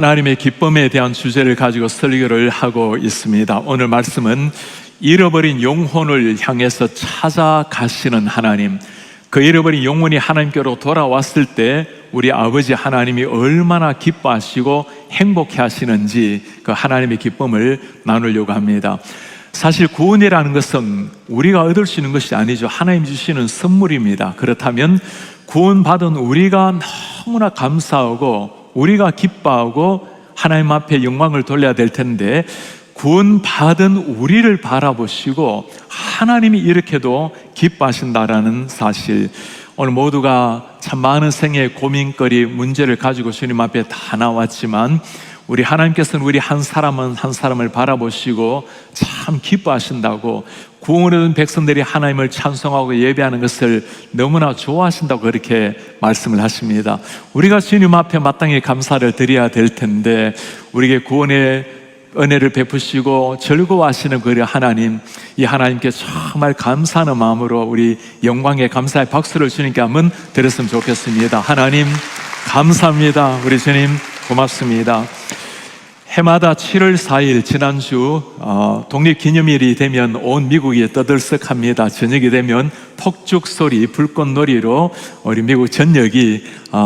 하나님의 기쁨에 대한 주제를 가지고 설교를 하고 있습니다. 오늘 말씀은 잃어버린 영혼을 향해서 찾아가시는 하나님, 그 잃어버린 영혼이 하나님께로 돌아왔을 때 우리 아버지 하나님이 얼마나 기뻐하시고 행복해 하시는지 그 하나님의 기쁨을 나누려고 합니다. 사실 구원이라는 것은 우리가 얻을 수 있는 것이 아니죠. 하나님 주시는 선물입니다. 그렇다면 구원받은 우리가 너무나 감사하고 우리가 기뻐하고 하나님 앞에 영광을 돌려야 될 텐데, 구원받은 우리를 바라보시고 하나님이 이렇게도 기뻐하신다라는 사실, 오늘 모두가 참 많은 생애의 고민거리, 문제를 가지고 주님 앞에 다 나왔지만 우리 하나님께서는 우리 한 사람은 한 사람을 바라보시고 참 기뻐하신다고, 구원을 얻은 백성들이 하나님을 찬송하고 예배하는 것을 너무나 좋아하신다고 그렇게 말씀을 하십니다. 우리가 주님 앞에 마땅히 감사를 드려야 될 텐데, 우리에게 구원의 은혜를 베푸시고 즐거워하시는 그 하나님, 이 하나님께 정말 감사하는 마음으로 우리 영광의 감사의 박수를 주님께 한번 드렸으면 좋겠습니다. 하나님 감사합니다. 우리 주님 고맙습니다. 해마다 7월 4일 지난주 독립기념일이 되면 온 미국이 떠들썩합니다. 저녁이 되면 폭죽 소리, 불꽃놀이로 우리 미국 전역이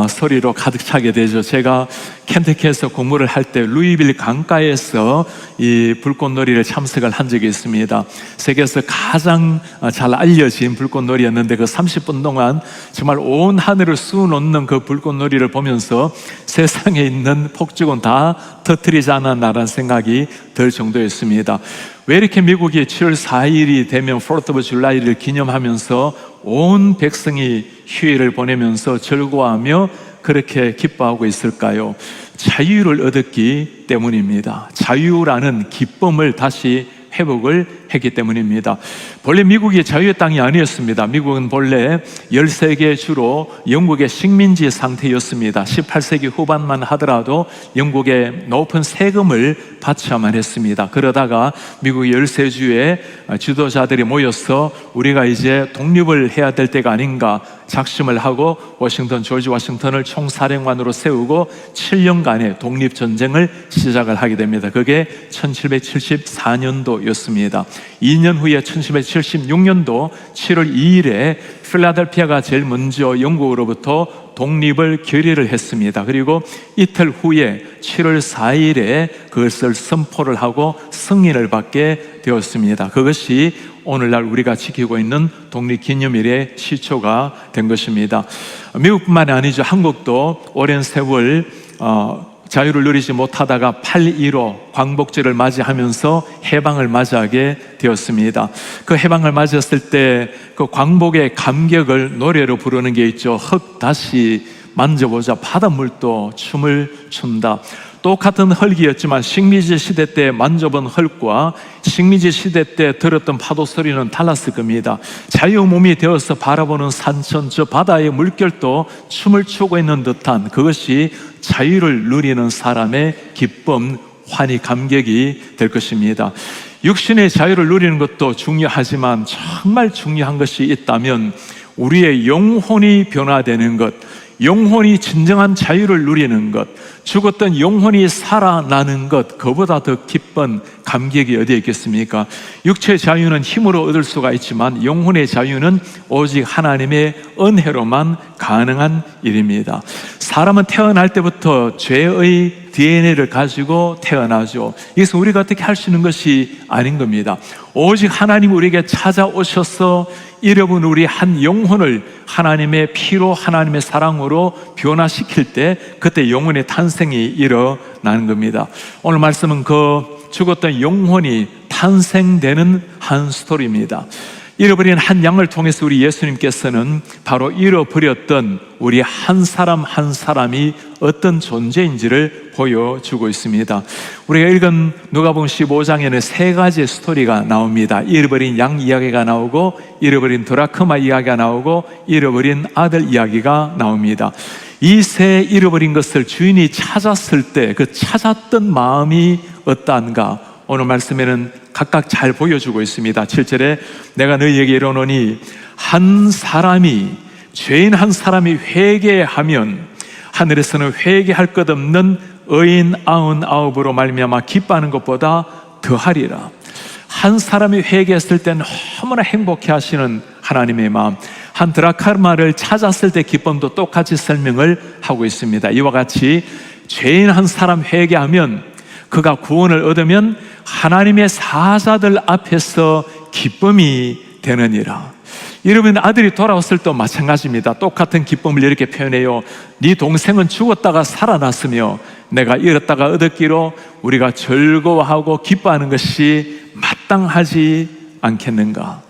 소리로 가득 차게 되죠. 제가 켄터키에서 공부를 할 때 루이빌 강가에서 이 불꽃놀이를 참석을 한 적이 있습니다. 세계에서 가장 잘 알려진 불꽃놀이였는데, 그 30분 동안 정말 온 하늘을 쑤놓는 그 불꽃놀이를 보면서 세상에 있는 폭죽은 다 터뜨리지 않았나라는 생각이 들 정도였습니다. 왜 이렇게 미국이 7월 4일이 되면 4th of July를 기념하면서 온 백성이 휴일을 보내면서 즐거워하며 그렇게 기뻐하고 있을까요? 자유를 얻었기 때문입니다. 자유라는 기쁨을 다시 회복을 했기 때문입니다. 본래 미국이 자유의 땅이 아니었습니다. 미국은 본래 13개 주로 영국의 식민지 상태였습니다. 18세기 후반만 하더라도 영국의 높은 세금을 바쳐야만 했습니다. 그러다가 미국 13주의 지도자들이 모여서 우리가 이제 독립을 해야 될 때가 아닌가 작심을 하고 조지 워싱턴을 총사령관으로 세우고 7년간의 독립전쟁을 시작을 하게 됩니다. 그게 1774년도였습니다. 2년 후에 1776년도 7월 2일에 필라델피아가 제일 먼저 영국으로부터 독립을 결의를 했습니다. 그리고 이틀 후에 7월 4일에 그것을 선포를 하고 승인을 받게 되었습니다. 그것이 오늘날 우리가 지키고 있는 독립기념일의 시초가 된 것입니다. 미국뿐만이 아니죠. 한국도 오랜 세월 자유를 누리지 못하다가 8.15 광복절을 맞이하면서 해방을 맞이하게 되었습니다. 그 해방을 맞이했을 때 그 광복의 감격을 노래로 부르는 게 있죠. 흙 다시 만져보자, 바닷물도 춤을 춘다. 똑같은 흙이었지만 식민지 시대 때 만져본 흙과 식민지 시대 때 들었던 파도 소리는 달랐을 겁니다. 자유 몸이 되어서 바라보는 산천, 저 바다의 물결도 춤을 추고 있는 듯한, 그것이 자유를 누리는 사람의 기쁨, 환희, 감격이 될 것입니다. 육신의 자유를 누리는 것도 중요하지만 정말 중요한 것이 있다면 우리의 영혼이 변화되는 것, 영혼이 진정한 자유를 누리는 것, 죽었던 영혼이 살아나는 것, 그보다 더 기쁜 감격이 어디에 있겠습니까? 육체의 자유는 힘으로 얻을 수가 있지만 영혼의 자유는 오직 하나님의 은혜로만 가능한 일입니다. 사람은 태어날 때부터 죄의 DNA를 가지고 태어나죠. 이것은 우리가 어떻게 할 수 있는 것이 아닌 겁니다. 오직 하나님 우리에게 찾아오셔서 잃어버린 우리 한 영혼을 하나님의 피로, 하나님의 사랑으로 변화시킬 때 그때 영혼의 탄생이 일어나는 겁니다. 오늘 말씀은 그 죽었던 영혼이 탄생되는 한 스토리입니다. 잃어버린 한 양을 통해서 우리 예수님께서는 바로 잃어버렸던 우리 한 사람 한 사람이 어떤 존재인지를 보여주고 있습니다. 우리가 읽은 누가복음 15장에는 세 가지 스토리가 나옵니다. 잃어버린 양 이야기가 나오고, 잃어버린 드라크마 이야기가 나오고, 잃어버린 아들 이야기가 나옵니다. 이 세 잃어버린 것을 주인이 찾았을 때 그 찾았던 마음이 어떠한가, 오늘 말씀에는 각각 잘 보여주고 있습니다. 7절에 내가 너희에게 이르노니 한 사람이, 죄인 한 사람이 회개하면 하늘에서는 회개할 것 없는 의인 99으로 말미암아 기뻐하는 것보다 더하리라. 한 사람이 회개했을 때 너무나 행복해 하시는 하나님의 마음, 한 드라카르마를 찾았을 때 기쁨도 똑같이 설명을 하고 있습니다. 이와 같이 죄인 한 사람 회개하면, 그가 구원을 얻으면 하나님의 사자들 앞에서 기쁨이 되느니라. 여러분, 아들이 돌아왔을 때 마찬가지입니다. 똑같은 기쁨을 이렇게 표현해요. 네 동생은 죽었다가 살아났으며 내가 잃었다가 얻었기로 우리가 즐거워하고 기뻐하는 것이 마땅하지 않겠는가.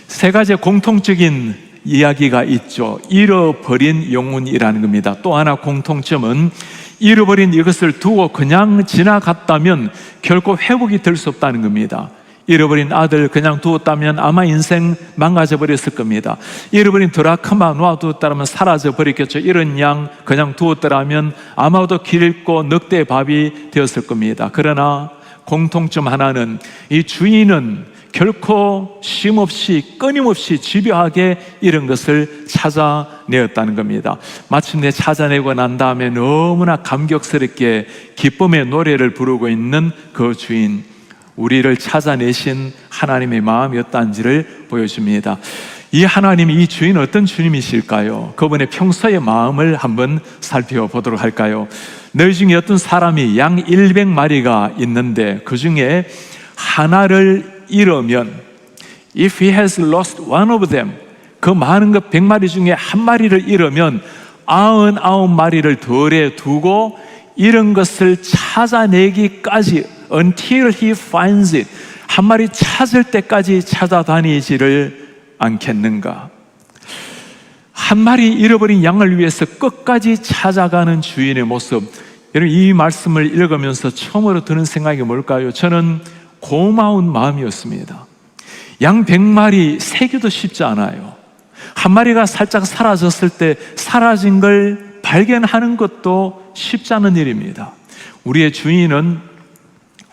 세 가지의 공통적인 이야기가 있죠. 잃어버린 영혼이라는 겁니다. 또 하나 공통점은 잃어버린 이것을 두고 그냥 지나갔다면 결코 회복이 될 수 없다는 겁니다. 잃어버린 아들 그냥 두었다면 아마 인생 망가져 버렸을 겁니다. 잃어버린 드라크마 놓아두었다면 사라져 버렸겠죠. 이런 양 그냥 두었더라면 아마도 길 잃고 늑대의 밥이 되었을 겁니다. 그러나 공통점 하나는, 이 주인은 결코 쉼없이 끊임없이 집요하게 이런 것을 찾아내었다는 겁니다. 마침내 찾아내고 난 다음에 너무나 감격스럽게 기쁨의 노래를 부르고 있는 그 주인, 우리를 찾아내신 하나님의 마음이었다는지를 보여줍니다. 이 하나님이, 이 주인은 어떤 주님이실까요? 그분의 평소의 마음을 한번 살펴보도록 할까요? 너희 중에 어떤 사람이 양 100마리가 있는데 그 중에 하나를 잃으면, if he has lost one of them, 그 많은 것 100마리 중에 한 마리를 잃으면 99마리를 덜에 두고 이런 것을 찾아내기까지, until he finds it, 한 마리 찾을 때까지 찾아다니지를 않겠는가. 한 마리 잃어버린 양을 위해서 끝까지 찾아가는 주인의 모습, 여러분, 이 말씀을 읽으면서 처음으로 드는 생각이 뭘까요? 저는 고마운 마음이었습니다. 양 100마리 세기도 쉽지 않아요. 한 마리가 살짝 사라졌을 때 사라진 걸 발견하는 것도 쉽지 않은 일입니다. 우리의 주인은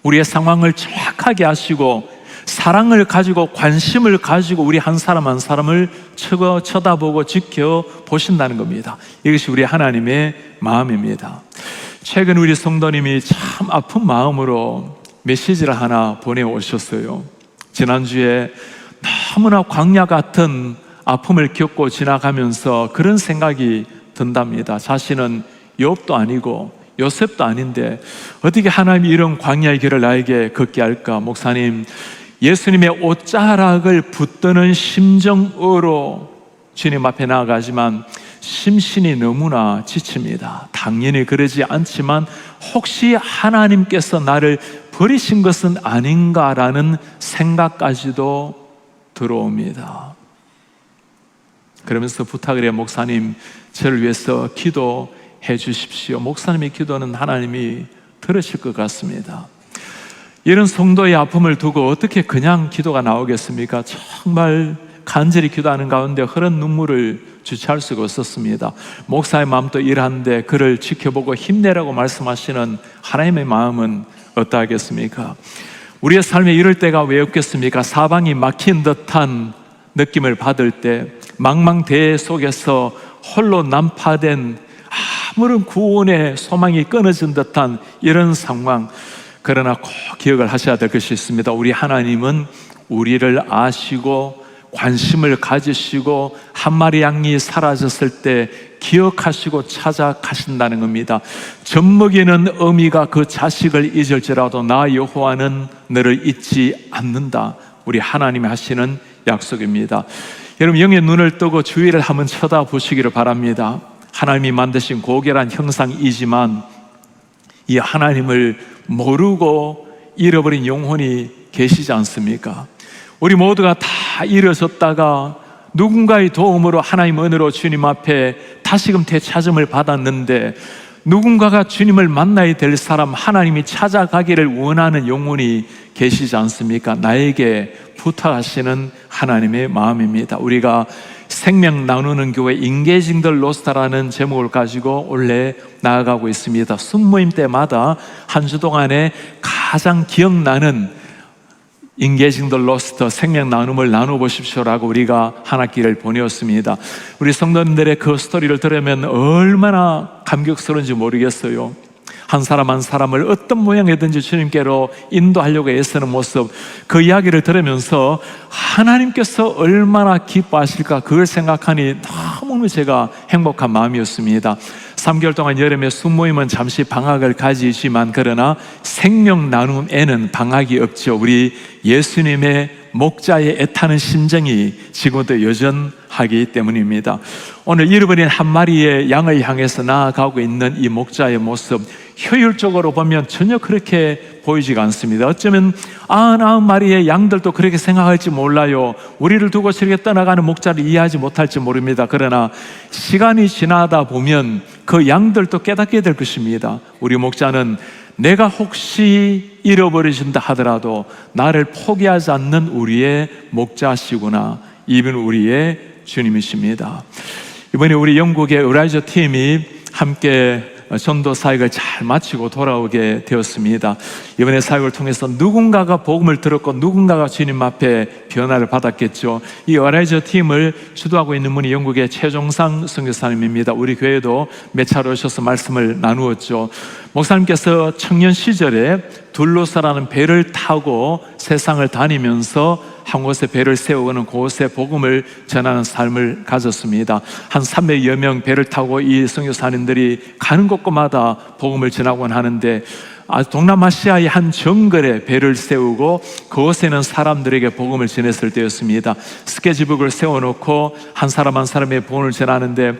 우리의 상황을 정확하게 아시고 사랑을 가지고 관심을 가지고 우리 한 사람 한 사람을 쳐다보고 지켜보신다는 겁니다. 이것이 우리 하나님의 마음입니다. 최근 우리 성도님이 참 아픈 마음으로 메시지를 하나 보내오셨어요. 지난주에 너무나 광야 같은 아픔을 겪고 지나가면서 그런 생각이 든답니다. 자신은 욥도 아니고 요셉도 아닌데 어떻게 하나님이 이런 광야의 길을 나에게 걷게 할까? 목사님, 예수님의 옷자락을 붙드는 심정으로 주님 앞에 나아가지만 심신이 너무나 지칩니다. 당연히 그러지 않지만 혹시 하나님께서 나를 버리신 것은 아닌가라는 생각까지도 들어옵니다. 그러면서 부탁을 해요. 목사님, 저를 위해서 기도해 주십시오. 목사님의 기도는 하나님이 들으실 것 같습니다. 이런 성도의 아픔을 두고 어떻게 그냥 기도가 나오겠습니까? 정말 간절히 기도하는 가운데 흐른 눈물을 주체할 수가 없었습니다. 목사의 마음도 이러한데 그를 지켜보고 힘내라고 말씀하시는 하나님의 마음은 어떠하겠습니까? 우리의 삶에 이럴 때가 왜 없겠습니까? 사방이 막힌 듯한 느낌을 받을 때, 망망대해 속에서 홀로 난파된 아무런 구원의 소망이 끊어진 듯한 이런 상황. 그러나 꼭 기억을 하셔야 될 것이 있습니다. 우리 하나님은 우리를 아시고 관심을 가지시고 한 마리 양이 사라졌을 때 기억하시고 찾아가신다는 겁니다. 젖먹이는 어미가 그 자식을 잊을지라도 나 여호와는 너를 잊지 않는다. 우리 하나님이 하시는 약속입니다. 여러분, 영의 눈을 뜨고 주위를 한번 쳐다보시기를 바랍니다. 하나님이 만드신 고결한 형상이지만 이 하나님을 모르고 잃어버린 영혼이 계시지 않습니까? 우리 모두가 다 잃어졌다가 누군가의 도움으로 하나님 은혜로 주님 앞에 다시금 되찾음을 받았는데, 누군가가 주님을 만나야 될 사람, 하나님이 찾아가기를 원하는 영혼이 계시지 않습니까? 나에게 부탁하시는 하나님의 마음입니다. 우리가 생명 나누는 교회 Engaging the Lost라는 제목을 가지고 원래 나아가고 있습니다. 순모임 때마다 한 주 동안에 가장 기억나는 Engaging the Lost, 생명 나눔을 나눠보십시오라고 우리가 한 학기를 보내었습니다. 우리 성도님들의 그 스토리를 들으면 얼마나 감격스러운지 모르겠어요. 한 사람 한 사람을 어떤 모양이든지 주님께로 인도하려고 애쓰는 모습, 그 이야기를 들으면서 하나님께서 얼마나 기뻐하실까, 그걸 생각하니 너무 제가 행복한 마음이었습니다. 3개월 동안 여름에 숙모임은 잠시 방학을 가지지만 그러나 생명 나눔에는 방학이 없죠. 우리 예수님의 목자의 애타는 심정이 지금도 여전하기 때문입니다. 오늘 잃어버린 한 마리의 양을 향해서 나아가고 있는 이 목자의 모습, 효율적으로 보면 전혀 그렇게 보이지가 않습니다. 어쩌면 99마리의 양들도 그렇게 생각할지 몰라요. 우리를 두고 저렇게 떠나가는 목자를 이해하지 못할지 모릅니다. 그러나 시간이 지나다 보면 그 양들도 깨닫게 될 것입니다. 우리 목자는 내가 혹시 잃어버리신다 하더라도 나를 포기하지 않는 우리의 목자시구나, 이분 우리의 주님이십니다. 이번에 우리 영국의 의라이저 팀이 함께 전도 사역을 잘 마치고 돌아오게 되었습니다. 이번에 사역을 통해서 누군가가 복음을 들었고 누군가가 주님 앞에 변화를 받았겠죠. 이 의라이저 팀을 주도하고 있는 분이 영국의 최종상 선교사님입니다. 우리 교회도 몇 차례 오셔서 말씀을 나누었죠. 목사님께서 청년 시절에 둘로스라는 배를 타고 세상을 다니면서 한 곳에 배를 세우고는 그곳에 복음을 전하는 삶을 가졌습니다. 한 300여 명 배를 타고 이 선교사님들이 가는 곳곳마다 복음을 전하곤 하는데, 동남아시아의 한 정글에 배를 세우고 그곳에는 사람들에게 복음을 전했을 때였습니다. 스케치북을 세워놓고 한 사람 한 사람의 복음을 전하는데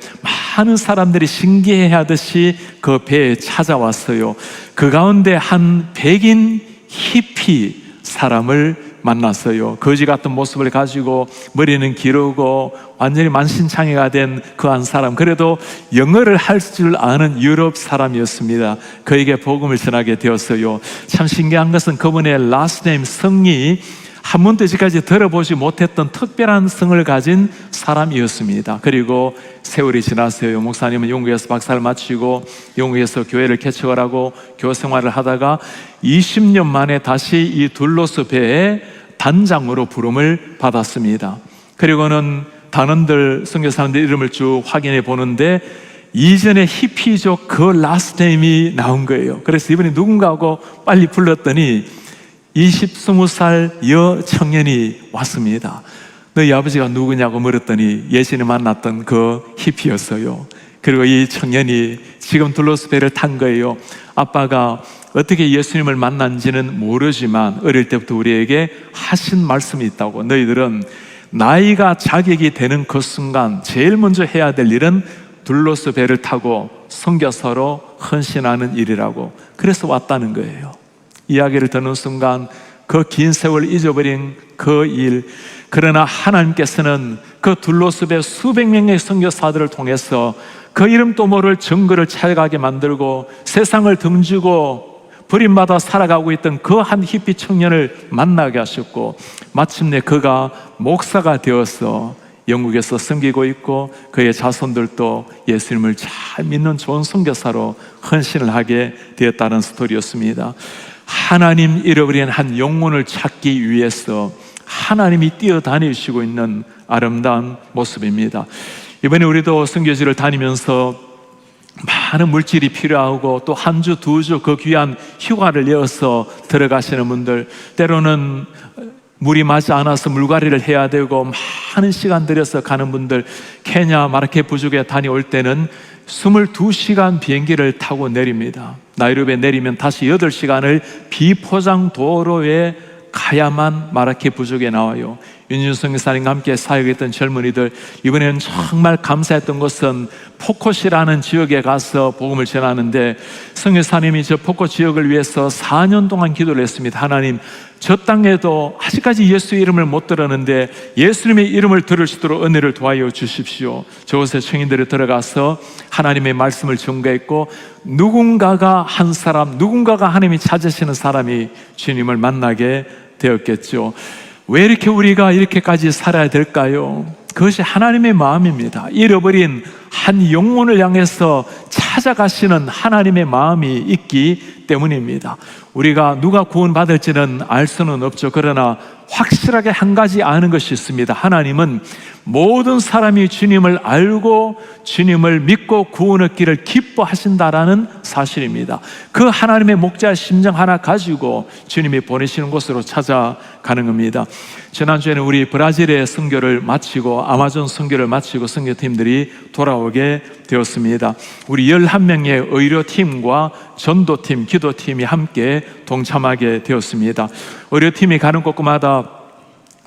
많은 사람들이 신기해하듯이 그 배에 찾아왔어요. 그 가운데 한 백인 히피 사람을 만났어요. 거지 같은 모습을 가지고 머리는 기르고 완전히 만신창이가 된 그 한 사람, 그래도 영어를 할 줄 아는 유럽 사람이었습니다. 그에게 복음을 전하게 되었어요. 참 신기한 것은 그분의 last name, 성이 한 번도 이제까지 들어보지 못했던 특별한 성을 가진 사람이었습니다. 그리고 세월이 지났어요. 목사님은 영국에서 박사를 마치고 영국에서 교회를 개척을 하고 교회 생활을 하다가 20년 만에 다시 이 둘로스 배의 단장으로 부름을 받았습니다. 그리고는 단원들, 선교사님들 이름을 쭉 확인해 보는데 이전에 히피족 그 라스트 네임이 나온 거예요. 그래서 이번에 누군가 하고 빨리 불렀더니 20살 여청년이 왔습니다. 너희 아버지가 누구냐고 물었더니 예전에 만났던 그 히피였어요. 그리고 이 청년이 지금 둘로스 배를 탄 거예요. 아빠가 어떻게 예수님을 만난지는 모르지만 어릴 때부터 우리에게 하신 말씀이 있다고. 너희들은 나이가 자격이 되는 그 순간 제일 먼저 해야 될 일은 둘로스 배를 타고 선교사로 헌신하는 일이라고. 그래서 왔다는 거예요. 이야기를 듣는 순간 그 긴 세월 잊어버린 그 일, 그러나 하나님께서는 그 둘로스 배 수백 명의 선교사들을 통해서 그 이름도 모를 정글을 찾아가게 만들고 세상을 등지고 버림받아 살아가고 있던 그 한 히피 청년을 만나게 하셨고, 마침내 그가 목사가 되어서 영국에서 섬기고 있고 그의 자손들도 예수님을 잘 믿는 좋은 선교사로 헌신을 하게 되었다는 스토리였습니다. 하나님 잃어버린 한 영혼을 찾기 위해서 하나님이 뛰어다니시고 있는 아름다운 모습입니다. 이번에 우리도 선교지를 다니면서 많은 물질이 필요하고 또 한 주, 두 주 그 귀한 휴가를 내어서 들어가시는 분들, 때로는 물이 맞지 않아서 물갈이를 해야 되고 많은 시간 들여서 가는 분들, 케냐 마라케 부족에 다녀올 때는 22시간 비행기를 타고 내립니다. 나이로비에 내리면 다시 8시간을 비포장 도로에 가야만 마라케 부족에 나와요. 윤준성 교사님과 함께 사역했던 젊은이들, 이번에는 정말 감사했던 것은 포코시라는 지역에 가서 복음을 전하는데, 성교사님이 저 포코 지역을 위해서 4년 동안 기도를 했습니다. 하나님, 저 땅에도 아직까지 예수의 이름을 못 들었는데 예수님의 이름을 들을 수 있도록 은혜를 도와여 주십시오. 저곳에 청인들이 들어가서 하나님의 말씀을 전가했고, 누군가가 한 사람, 누군가가 하나님이 찾으시는 사람이 주님을 만나게 되었겠죠. 왜 이렇게 우리가 이렇게까지 살아야 될까요? 그것이 하나님의 마음입니다. 잃어버린 한 영혼을 향해서 찾아가시는 하나님의 마음이 있기 때문입니다. 우리가 누가 구원받을지는 알 수는 없죠. 그러나 확실하게 한 가지 아는 것이 있습니다. 하나님은 모든 사람이 주님을 알고 주님을 믿고 구원 얻기를 기뻐하신다라는 사실입니다. 그 하나님의 목자의 심정 하나 가지고 주님이 보내시는 곳으로 찾아가는 겁니다. 지난주에는 우리 브라질의 선교를 마치고 아마존 선교를 마치고 선교팀들이 돌아오게 되었습니다. 우리 11명의 의료팀과 전도팀, 기도팀이 함께 동참하게 되었습니다. 의료팀이 가는 곳마다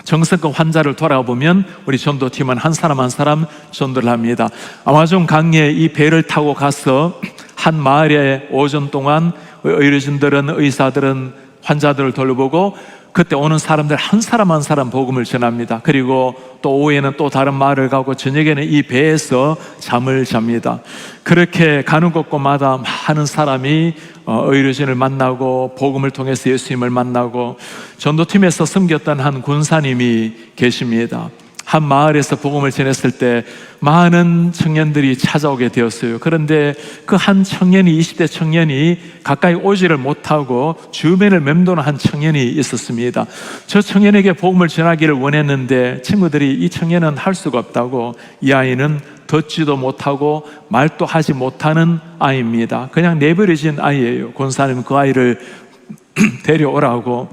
정성껏 환자를 돌아보면 우리 전도팀은 한 사람 한 사람 전도를 합니다. 아마존 강에 이 배를 타고 가서 한 마을에 오전 동안 의료진들은, 의사들은 환자들을 돌보고 그때 오는 사람들 한 사람 한 사람 복음을 전합니다. 그리고 또 오후에는 또 다른 마을을 가고 저녁에는 이 배에서 잠을 잡니다. 그렇게 가는 곳곳마다 많은 사람이 의료진을 만나고 복음을 통해서 예수님을 만나고, 전도팀에서 섬겼던 한 군사님이 계십니다. 한 마을에서 복음을 전했을 때 많은 청년들이 찾아오게 되었어요. 그런데 그 한 청년이, 20대 청년이 가까이 오지를 못하고 주변을 맴도는 한 청년이 있었습니다. 저 청년에게 복음을 전하기를 원했는데 친구들이 이 청년은 할 수가 없다고, 이 아이는 듣지도 못하고 말도 하지 못하는 아이입니다. 그냥 내버려진 아이예요. 권사님은 그 아이를 데려오라고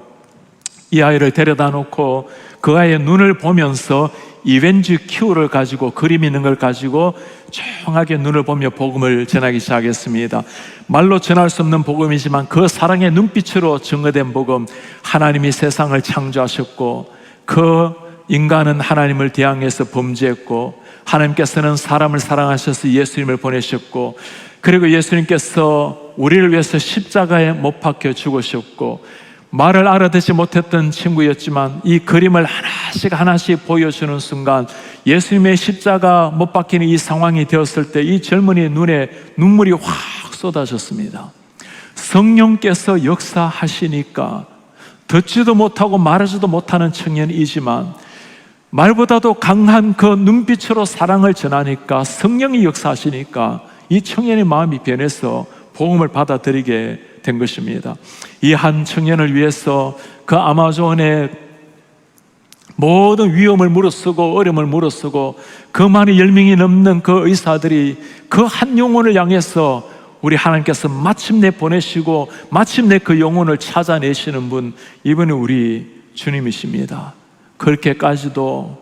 이 아이를 데려다 놓고 그 아이의 눈을 보면서 이벤즈 큐를 가지고, 그림 있는 걸 가지고 조용하게 눈을 보며 복음을 전하기 시작했습니다. 말로 전할 수 없는 복음이지만 그 사랑의 눈빛으로 증거된 복음, 하나님이 세상을 창조하셨고 그 인간은 하나님을 대항해서 범죄했고 하나님께서는 사람을 사랑하셔서 예수님을 보내셨고, 그리고 예수님께서 우리를 위해서 십자가에 못 박혀 죽으셨고, 말을 알아듣지 못했던 친구였지만 이 그림을 하나씩 하나씩 보여주는 순간 예수님의 십자가 못 박히는 이 상황이 되었을 때 이 젊은이의 눈에 눈물이 확 쏟아졌습니다. 성령께서 역사하시니까 듣지도 못하고 말하지도 못하는 청년이지만 말보다도 강한 그 눈빛으로 사랑을 전하니까, 성령이 역사하시니까 이 청년의 마음이 변해서 복음을 받아들이게 된 것입니다. 이 한 청년을 위해서 그 아마존의 모든 위험을 무릅쓰고 어려움을 무릅쓰고 그 많은 10명이 넘는 그 의사들이 그 한 영혼을 향해서 우리 하나님께서 마침내 보내시고 마침내 그 영혼을 찾아내시는 분, 이분이 우리 주님이십니다. 그렇게까지도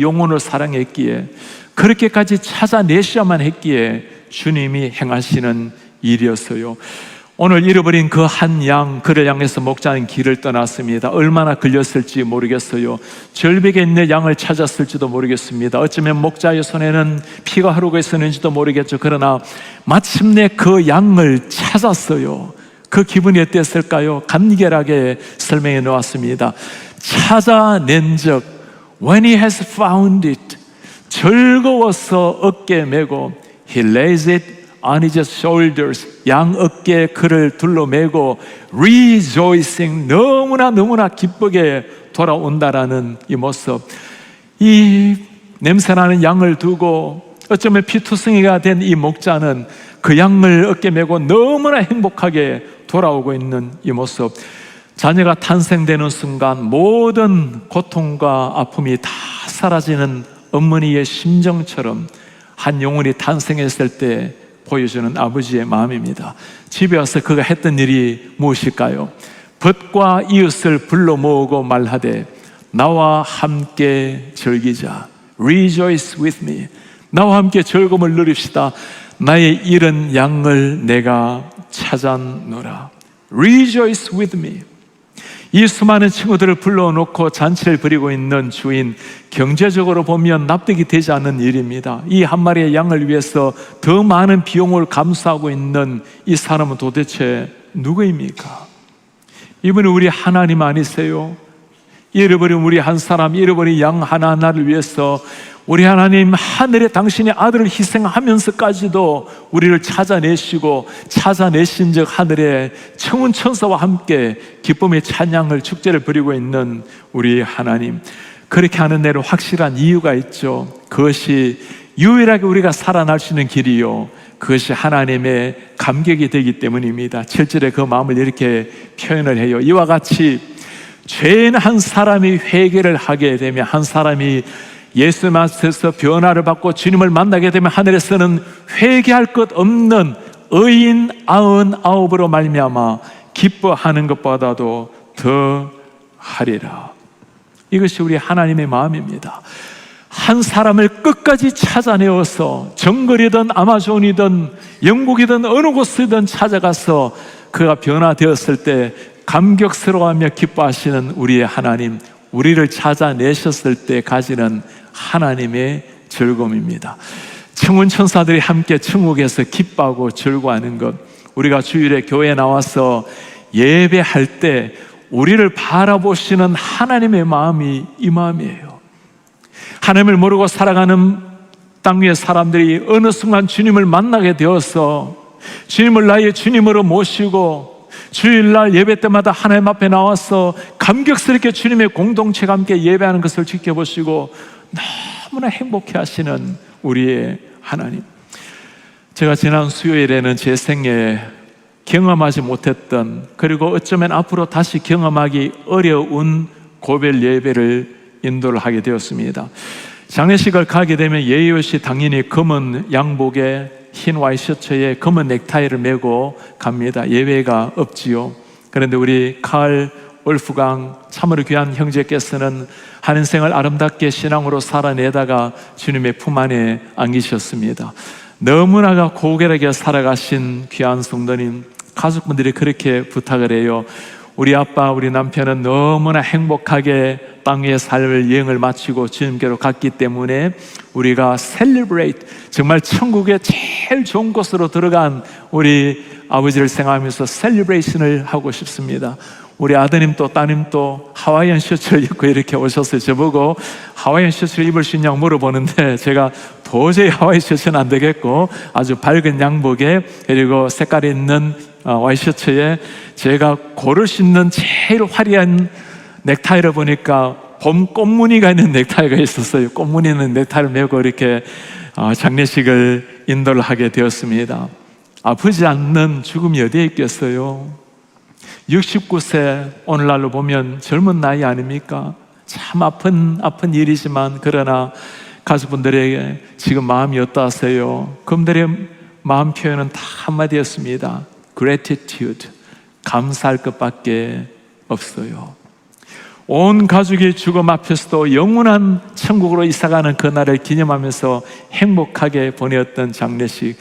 영혼을 사랑했기에, 그렇게까지 찾아내셔야만 했기에 주님이 행하시는 일이었어요. 오늘 잃어버린 그 한 양, 그를 향해서 목자는 길을 떠났습니다. 얼마나 걸렸을지 모르겠어요. 절벽에 있는 양을 찾았을지도 모르겠습니다. 어쩌면 목자의 손에는 피가 흐르고 있었는지도 모르겠죠. 그러나 마침내 그 양을 찾았어요. 그 기분이 어땠을까요? 간결하게 설명해 놓았습니다. 찾아낸 적, when he has found it, 즐거워서 어깨에 메고, he lays it on his shoulders, 양 어깨에 그를 둘러매고 rejoicing, 너무나 기쁘게 돌아온다라는 이 모습, 이 냄새나는 양을 두고 어쩌면 피투성이가 된 이 목자는 그 양을 어깨에 메고 너무나 행복하게 돌아오고 있는 이 모습, 자녀가 탄생되는 순간 모든 고통과 아픔이 다 사라지는 어머니의 심정처럼 한 영혼이 탄생했을 때 보여주는 아버지의 마음입니다. 집에 와서 그가 했던 일이 무엇일까요? 벗과 이웃을 불러 모으고 말하되 나와 함께 즐기자. Rejoice with me. 나와 함께 즐거움을 누립시다. 나의 잃은 양을 내가 찾았노라. Rejoice with me. 이 수많은 친구들을 불러놓고 잔치를 벌이고 있는 주인, 경제적으로 보면 납득이 되지 않는 일입니다. 이 한 마리의 양을 위해서 더 많은 비용을 감수하고 있는 이 사람은 도대체 누구입니까? 이분은 우리 하나님 아니세요? 잃어버린 우리 한 사람, 잃어버린 양 하나하나를 위해서 우리 하나님 하늘에 당신의 아들을 희생하면서까지도 우리를 찾아내시고 찾아내신 즉 하늘에 천운천사와 함께 기쁨의 찬양을 축제를 벌이고 있는 우리 하나님, 그렇게 하는 데는 확실한 이유가 있죠. 그것이 유일하게 우리가 살아날 수 있는 길이요, 그것이 하나님의 감격이 되기 때문입니다. 7절에 그 마음을 이렇게 표현을 해요. 이와 같이 죄인 한 사람이 회개를 하게 되면, 한 사람이 예수 앞에서 변화를 받고 주님을 만나게 되면 하늘에서는 회개할 것 없는 의인 99으로 말미암아 기뻐하는 것보다도 더 하리라. 이것이 우리 하나님의 마음입니다. 한 사람을 끝까지 찾아내어서 정글이든 아마존이든 영국이든 어느 곳이든 찾아가서 그가 변화되었을 때 감격스러워하며 기뻐하시는 우리의 하나님, 우리를 찾아내셨을 때 가지는 하나님의 즐거움입니다. 천군 천사들이 함께 천국에서 기뻐하고 즐거워하는 것, 우리가 주일에 교회에 나와서 예배할 때 우리를 바라보시는 하나님의 마음이 이 마음이에요. 하나님을 모르고 살아가는 땅 위의 사람들이 어느 순간 주님을 만나게 되어서 주님을 나의 주님으로 모시고 주일날 예배 때마다 하나님 앞에 나와서 감격스럽게 주님의 공동체가 함께 예배하는 것을 지켜보시고 너무나 행복해 하시는 우리의 하나님. 제가 지난 수요일에는 제 생애에 경험하지 못했던, 그리고 어쩌면 앞으로 다시 경험하기 어려운 고별 예배를 인도를 하게 되었습니다. 장례식을 가게 되면 예의 없이 당연히 검은 양복에 흰 와이셔츠에 검은 넥타이를 메고 갑니다. 예외가 없지요. 그런데 우리 칼 올프강 참으로 귀한 형제께서는 한 인생을 아름답게 신앙으로 살아내다가 주님의 품 안에 안기셨습니다. 너무나가 고결하게 살아가신 귀한 성도님, 가족분들이 그렇게 부탁을 해요. 우리 아빠, 우리 남편은 너무나 행복하게 땅 위의 삶을 여행을 마치고 주님께로 갔기 때문에 우리가 celebrate, 정말 천국의 제일 좋은 곳으로 들어간 우리 아버지를 생각하면서 셀리브레이션을 하고 싶습니다. 우리 아드님도 따님도 하와이안 셔츠를 입고 이렇게 오셨어요. 저보고 하와이안 셔츠를 입을 수 있냐고 물어보는데 제가 도저히 하와이 셔츠는 안 되겠고 아주 밝은 양복에 그리고 색깔이 있는 와이셔츠에 제가 고를 수 있는 제일 화려한 넥타이를 보니까 봄 꽃무늬가 있는 넥타이가 있었어요. 꽃무늬 있는 넥타이를 메고 이렇게 장례식을 인도를 하게 되었습니다. 아프지 않는 죽음이 어디에 있겠어요? 69세, 오늘날로 보면 젊은 나이 아닙니까? 참 아픈 일이지만, 그러나 가족분들에게 지금 마음이 어떠하세요? 그분들의 마음 표현은 다 한마디였습니다. gratitude, 감사할 것밖에 없어요. 온 가족이 죽음 앞에서도 영원한 천국으로 이사가는 그날을 기념하면서 행복하게 보내었던 장례식,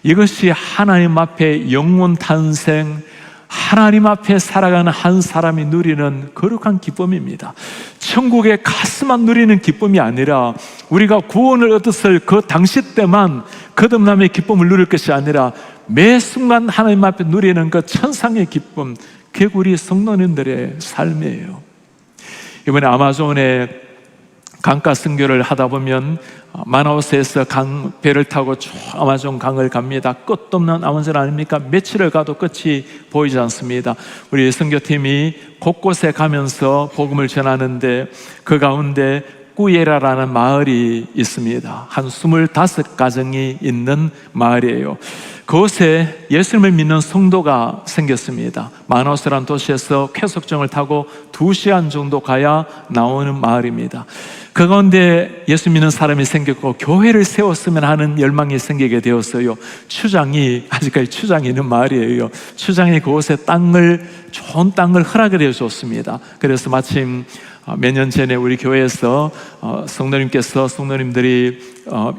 이것이 하나님 앞에 영원 탄생, 하나님 앞에 살아가는 한 사람이 누리는 거룩한 기쁨입니다. 천국의 가슴만 누리는 기쁨이 아니라 우리가 구원을 얻었을 그 당시 때만 거듭남의 기쁨을 누릴 것이 아니라 매 순간 하나님 앞에 누리는 그 천상의 기쁨, 그게 우리 성도님들의 삶이에요. 이번에 아마존에 강가 선교를 하다 보면 마나우스에서 배를 타고 쭉 아마존 강을 갑니다. 끝도 없는 아마존 아닙니까? 며칠을 가도 끝이 보이지 않습니다. 우리 선교팀이 곳곳에 가면서 복음을 전하는데 그 가운데 꾸예라라는 마을이 있습니다. 한 25가정이 있는 마을이에요. 그곳에 예수님을 믿는 성도가 생겼습니다. 마나우스라는 도시에서 쾌속정을 타고 2시간 정도 가야 나오는 마을입니다. 그 가운데 예수 믿는 사람이 생겼고 교회를 세웠으면 하는 열망이 생기게 되었어요. 추장이, 아직까지 추장이 있는 마을이에요. 추장이 그곳에 좋은 땅을 허락을 해줬습니다. 그래서 마침 몇 년 전에 우리 교회에서 성도님들이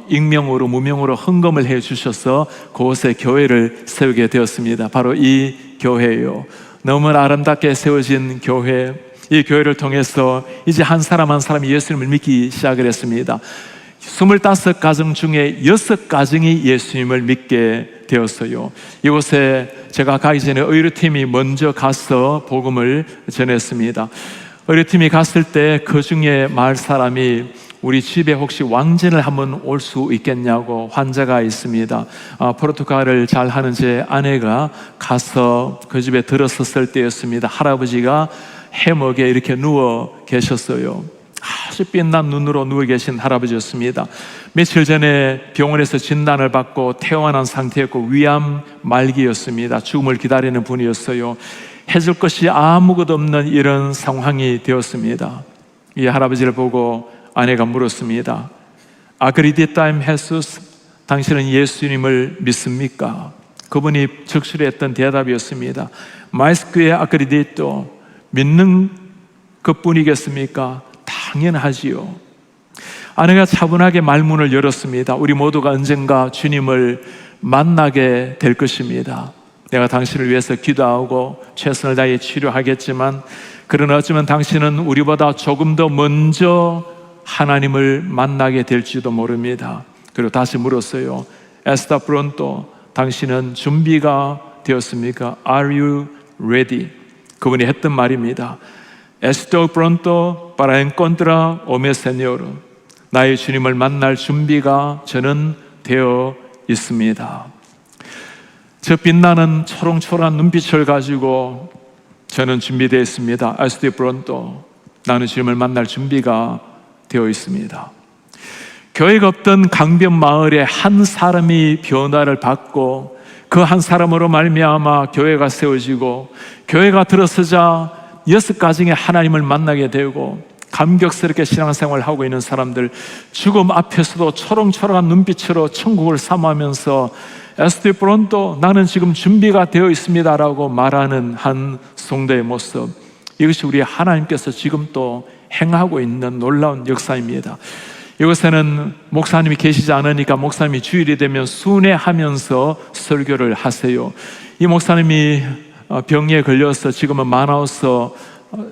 익명으로 무명으로 헌금을 해 주셔서 그곳에 교회를 세우게 되었습니다. 바로 이 교회예요. 너무나 아름답게 세워진 교회, 이 교회를 통해서 이제 한 사람 한 사람이 예수님을 믿기 시작을 했습니다. 25가정 중에 6가정이 예수님을 믿게 되었어요. 이곳에 제가 가기 전에 의료팀이 먼저 가서 복음을 전했습니다. 의료팀이 갔을 때 그 중에 마을 사람이 우리 집에 혹시 왕진을 한번 올 수 있겠냐고, 환자가 있습니다. 포르투갈을 잘 하는 제 아내가 가서 그 집에 들어섰을 때였습니다. 할아버지가 해먹에 이렇게 누워 계셨어요. 아주 빛난 눈으로 누워 계신 할아버지였습니다. 며칠 전에 병원에서 진단을 받고 퇴원한 상태였고 위암 말기였습니다. 죽음을 기다리는 분이었어요. 해줄 것이 아무것도 없는 이런 상황이 되었습니다. 이 할아버지를 보고 아내가 물었습니다. 아그리디타임 헤수스, 당신은 예수님을 믿습니까? 그분이 적시로 했던 대답이었습니다. 마이스크의 아그리디토, 믿는 그뿐이겠습니까? 당연하지요. 아내가 차분하게 말문을 열었습니다. 우리 모두가 언젠가 주님을 만나게 될 것입니다. 내가 당신을 위해서 기도하고 최선을 다해 치료하겠지만, 그러나 어쩌면 당신은 우리보다 조금 더 먼저 하나님을 만나게 될지도 모릅니다. 그리고 다시 물었어요. 에스타 프론토, 당신은 준비가 되었습니까? Are you ready? 그분이 했던 말입니다. Estoy pronto para encontrar o mi Señor. 나의 주님을 만날 준비가 저는 되어 있습니다. 저 빛나는 초롱초롱한 눈빛을 가지고 저는 준비되어 있습니다. Estoy pronto. 나는 주님을 만날 준비가 되어 있습니다. 교회가 없던 강변 마을에 한 사람이 변화를 받고 그 한 사람으로 말미암아 교회가 세워지고, 교회가 들어서자 6가정의 하나님을 만나게 되고 감격스럽게 신앙생활을 하고 있는 사람들, 죽음 앞에서도 초롱초롱한 눈빛으로 천국을 사모하면서 에스티 프론토, 나는 지금 준비가 되어 있습니다 라고 말하는 한 성도의 모습, 이것이 우리 하나님께서 지금 또 행하고 있는 놀라운 역사입니다. 이곳에는 목사님이 계시지 않으니까 목사님이 주일이 되면 순회하면서 설교를 하세요. 이 목사님이 병에 걸려서 지금은 마나우스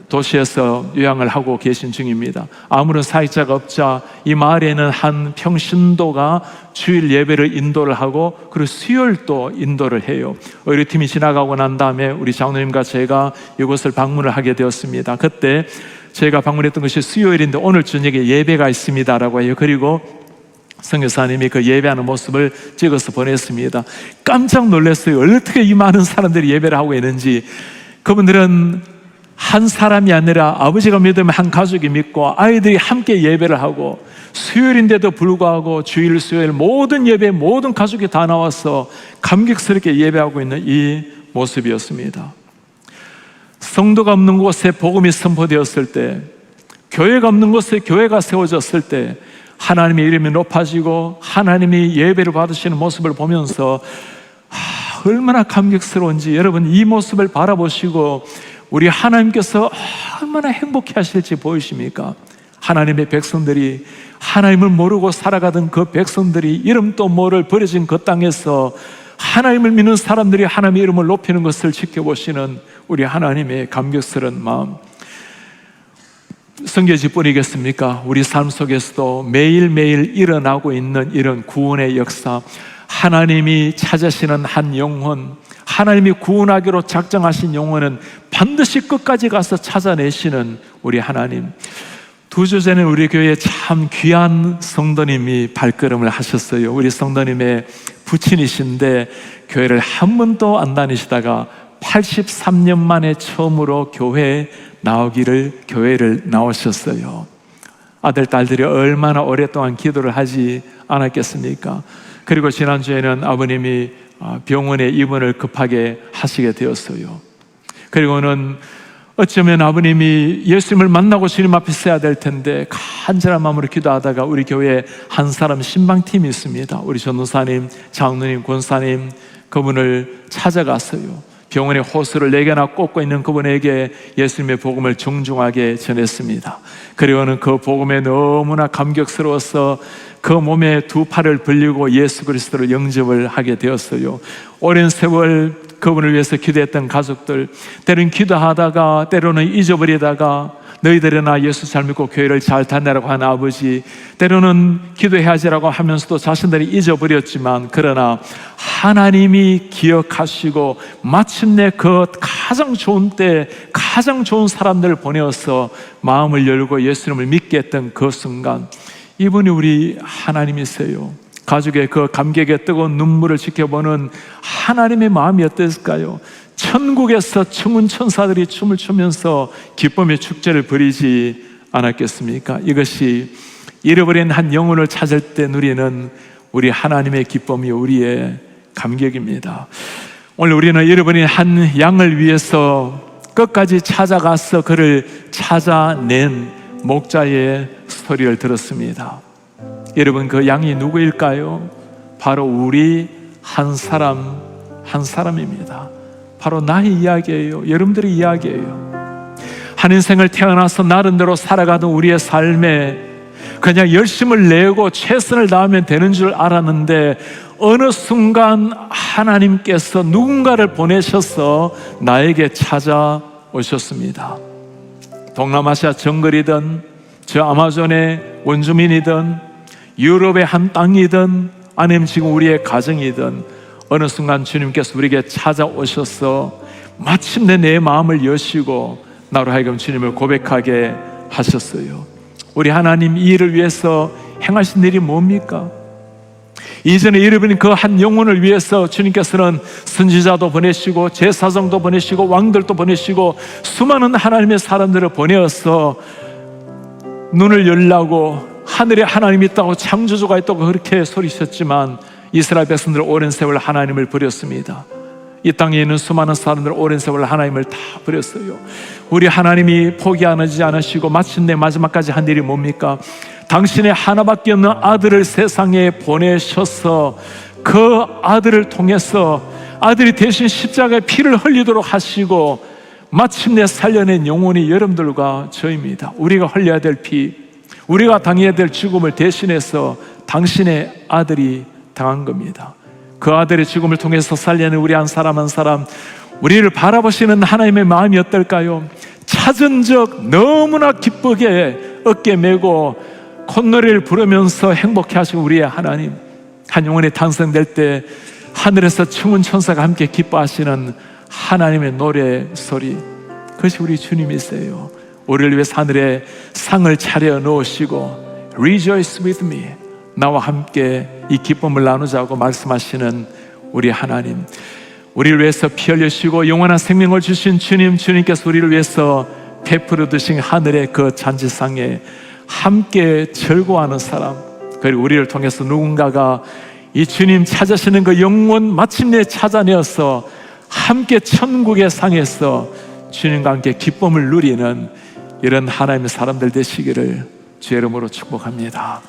도시에서 요양을 하고 계신 중입니다. 아무런 사역자가 없자 이 마을에는 한 평신도가 주일 예배를 인도를 하고, 그리고 수요일도 인도를 해요. 의료팀이 지나가고 난 다음에 우리 장로님과 제가 이곳을 방문을 하게 되었습니다. 그때 제가 방문했던 것이 수요일인데 오늘 저녁에 예배가 있습니다라고 해요. 그리고 선교사님이 그 예배하는 모습을 찍어서 보냈습니다. 깜짝 놀랐어요. 어떻게 이 많은 사람들이 예배를 하고 있는지. 그분들은 한 사람이 아니라 아버지가 믿으면 한 가족이 믿고 아이들이 함께 예배를 하고, 수요일인데도 불구하고 주일 수요일 모든 예배 모든 가족이 다 나와서 감격스럽게 예배하고 있는 이 모습이었습니다. 성도가 없는 곳에 복음이 선포되었을 때, 교회가 없는 곳에 교회가 세워졌을 때 하나님의 이름이 높아지고 하나님이 예배를 받으시는 모습을 보면서 얼마나 감격스러운지, 여러분 이 모습을 바라보시고 우리 하나님께서 얼마나 행복해 하실지 보이십니까? 하나님의 백성들이, 하나님을 모르고 살아가던 그 백성들이 이름도 모를 버려진 그 땅에서 하나님을 믿는 사람들이 하나님의 이름을 높이는 것을 지켜보시는 우리 하나님의 감격스러운 마음, 성교지뿐이겠습니까? 우리 삶 속에서도 매일매일 일어나고 있는 이런 구원의 역사, 하나님이 찾으시는 한 영혼, 하나님이 구원하기로 작정하신 영혼은 반드시 끝까지 가서 찾아내시는 우리 하나님. 2주 전에 우리 교회에 참 귀한 성도님이 발걸음을 하셨어요. 우리 성도님의 부친이신데 교회를 한 번도 안 다니시다가 83년 만에 처음으로 교회에 교회를 나오셨어요. 아들, 딸들이 얼마나 오랫동안 기도를 하지 않았겠습니까? 그리고 지난주에는 아버님이 병원에 입원을 급하게 하시게 되었어요. 그리고는 어쩌면 아버님이 예수님을 만나고 주님 앞에 서야 될 텐데 간절한 마음으로 기도하다가 우리 교회에 한 사람 신방팀이 있습니다. 우리 전도사님, 장로님, 권사님, 그분을 찾아갔어요. 병원에 호수를 4개나 꽂고 있는 그분에게 예수님의 복음을 정중하게 전했습니다. 그리고는 그 복음에 너무나 감격스러워서 그 몸에 2 팔을 벌리고 예수 그리스도를 영접을 하게 되었어요. 오랜 세월 그분을 위해서 기도했던 가족들, 때로는 기도하다가 때로는 잊어버리다가 너희들이나 예수 잘 믿고 교회를 잘 다니라고 하는 아버지, 때로는 기도해야지라고 하면서도 자신들이 잊어버렸지만, 그러나 하나님이 기억하시고 마침내 그 가장 좋은 때 가장 좋은 사람들을 보내어서 마음을 열고 예수님을 믿게 했던 그 순간, 이분이 우리 하나님이세요. 가족의 그 감격의 뜨거운 눈물을 지켜보는 하나님의 마음이 어땠을까요? 천국에서 천군 천사들이 춤을 추면서 기쁨의 축제를 벌이지 않았겠습니까? 이것이 잃어버린 한 영혼을 찾을 때 누리는 우리 하나님의 기쁨이 우리의 감격입니다. 오늘 우리는 잃어버린 한 양을 위해서 끝까지 찾아가서 그를 찾아낸 목자의 스토리를 들었습니다. 여러분, 그 양이 누구일까요? 바로 우리 한 사람입니다. 바로 나의 이야기예요. 여러분들의 이야기예요. 한 인생을 태어나서 나름대로 살아가던 우리의 삶에 그냥 열심을 내고 최선을 다하면 되는 줄 알았는데 어느 순간 하나님께서 누군가를 보내셔서 나에게 찾아오셨습니다. 동남아시아 정글이든 저 아마존의 원주민이든 유럽의 한 땅이든 아니면 지금 우리의 가정이든 어느 순간 주님께서 우리에게 찾아오셔서 마침내 내 마음을 여시고 나로 하여금 주님을 고백하게 하셨어요. 우리 하나님 이 일을 위해서 행하신 일이 뭡니까? 이전에 잃어버린 그 한 영혼을 위해서 주님께서는 선지자도 보내시고 제사장도 보내시고 왕들도 보내시고 수많은 하나님의 사람들을 보내어서 눈을 열라고 하늘에 하나님이 있다고 창조주가 있다고 그렇게 소리쳤지만 이스라엘 백성들은 오랜 세월 하나님을 버렸습니다. 이 땅에 있는 수많은 사람들은 오랜 세월 하나님을 다 버렸어요. 우리 하나님이 포기하지 않으시고 마침내 마지막까지 한 일이 뭡니까? 당신의 하나밖에 없는 아들을 세상에 보내셔서 그 아들을 통해서 아들이 대신 십자가에 피를 흘리도록 하시고 마침내 살려낸 영혼이 여러분들과 저입니다. 우리가 흘려야 될 피, 우리가 당해야 될 죽음을 대신해서 당신의 아들이 당한 겁니다. 그 아들의 죽음을 통해서 살려낸 우리 한 사람 한 사람, 우리를 바라보시는 하나님의 마음이 어떨까요? 찾은 적 너무나 기쁘게 어깨 메고 콧노래를 부르면서 행복해 하시고 우리의 하나님, 한 영혼이 탄생될 때 하늘에서 충은 천사가 함께 기뻐하시는 하나님의 노래 소리, 그것이 우리 주님이세요. 우리를 위해서 하늘에 상을 차려 놓으시고 Rejoice with me, 나와 함께 이 기쁨을 나누자고 말씀하시는 우리 하나님, 우리를 위해서 피 흘리시고 영원한 생명을 주신 주님, 주님께서 우리를 위해서 베풀어 두신 하늘의 그 잔치상에 함께 즐거워하는 사람, 그리고 우리를 통해서 누군가가 이 주님 찾으시는 그 영혼 마침내 찾아내어서 함께 천국의 상에서 주님과 함께 기쁨을 누리는 이런 하나님의 사람들 되시기를 주의 이름으로 축복합니다.